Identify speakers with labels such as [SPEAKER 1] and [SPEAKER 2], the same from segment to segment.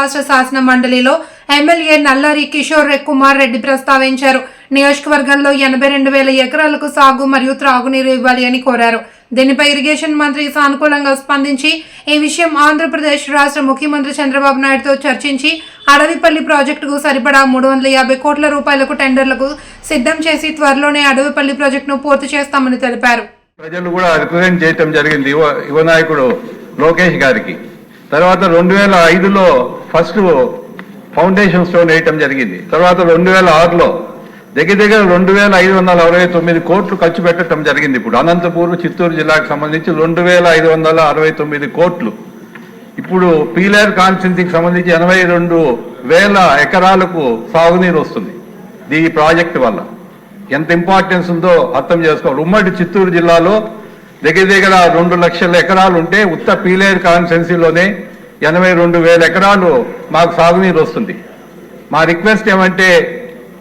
[SPEAKER 1] రాష్ట్ర శాసన మండలిలో ఎమ్మెల్యే నల్లారి కిషోర్ కుమార్ రెడ్డి ప్రస్తావించారు. నియోజకవర్గంలో 82,000 ఎకరాలకు సాగు మరియు త్రాగునీరు ఇవ్వాలి అని కోరారు. దీనిపై ఇరిగేషన్ మంత్రి సానుకూలంగా స్పందించి ఈ విషయం ఆంధ్రప్రదేశ్ రాష్ట్ర ముఖ్యమంత్రి చంద్రబాబు నాయుడుతో చర్చించి అడవిపల్లి ప్రాజెక్టుకు సరిపడా 350 కోట్ల రూపాయలకు టెండర్లకు సిద్ధం చేసి త్వరలోనే అడవిపల్లి ప్రాజెక్టును పూర్తి చేస్తామని తెలిపారు.
[SPEAKER 2] ప్రజలు కూడా రిప్రజెంట్ చేయటం జరిగింది యువ నాయకుడు లోకేష్ గారికి. తర్వాత 2005లో ఫస్ట్ ఫౌండేషన్ స్టోన్ వేయటం జరిగింది. తర్వాత 2006లో దగ్గర 2,569 కోట్లు ఖర్చు పెట్టడం జరిగింది. ఇప్పుడు అనంతపూర్ చిత్తూరు జిల్లాకు సంబంధించి 2,569 కోట్లు. ఇప్పుడు పీలేరు కాన్స్టిట్యున్సీకి సంబంధించి 82,000 ఎకరాలకు సాగునీరు వస్తుంది. ఈ ప్రాజెక్టు వల్ల ఎంత ఇంపార్టెన్స్ ఉందో అర్థం చేసుకోవాలి. ఉమ్మడి చిత్తూరు జిల్లాలో దగ్గర 2 లక్షల ఎకరాలు ఉంటే ఉత్త పీలేరు కాన్స్టిట్యున్సీలోనే 82,000 ఎకరాలు మాకు సాగునీరు వస్తుంది. మా రిక్వెస్ట్ ఏమంటే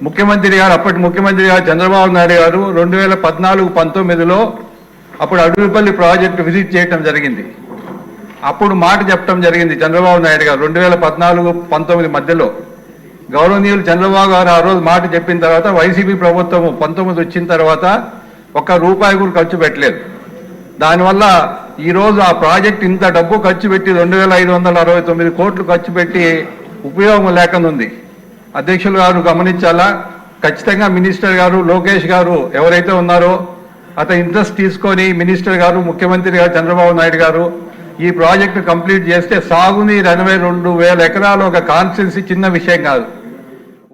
[SPEAKER 2] ముఖ్యమంత్రి గారు, అప్పటి ముఖ్యమంత్రి గారు చంద్రబాబు నాయుడు గారు 2014-19లో అప్పుడు అడవిపల్లి ప్రాజెక్టు విజిట్ చేయటం జరిగింది. అప్పుడు మాట చెప్పడం జరిగింది చంద్రబాబు నాయుడు గారు 2014-19 మధ్యలో. గౌరవనీయులు చంద్రబాబు గారు ఆ రోజు మాట చెప్పిన తర్వాత వైసీపీ ప్రభుత్వం 19 వచ్చిన తర్వాత ₹1 కూడా ఖర్చు పెట్టలేదు. దానివల్ల ఈరోజు ఆ ప్రాజెక్ట్ ఇంత డబ్బు ఖర్చు పెట్టి 2,569 కోట్లు ఖర్చు పెట్టి ఉపయోగం లేకుండా ఉంది. అధ్యక్షులు గారు గమనించాలా, ఖచ్చితంగా మినిస్టర్ గారు లోకేష్ గారు ఎవరైతే ఉన్నారో అతను ఇంట్రెస్ట్ తీసుకొని మినిస్టర్ గారు, ముఖ్యమంత్రి గారు చంద్రబాబు నాయుడు గారు ఈ ప్రాజెక్టు కంప్లీట్ చేస్తే సాగునీరు 82,000 ఎకరాలు ఒక కాన్స్టిట్యున్సీ చిన్న విషయం కాదు.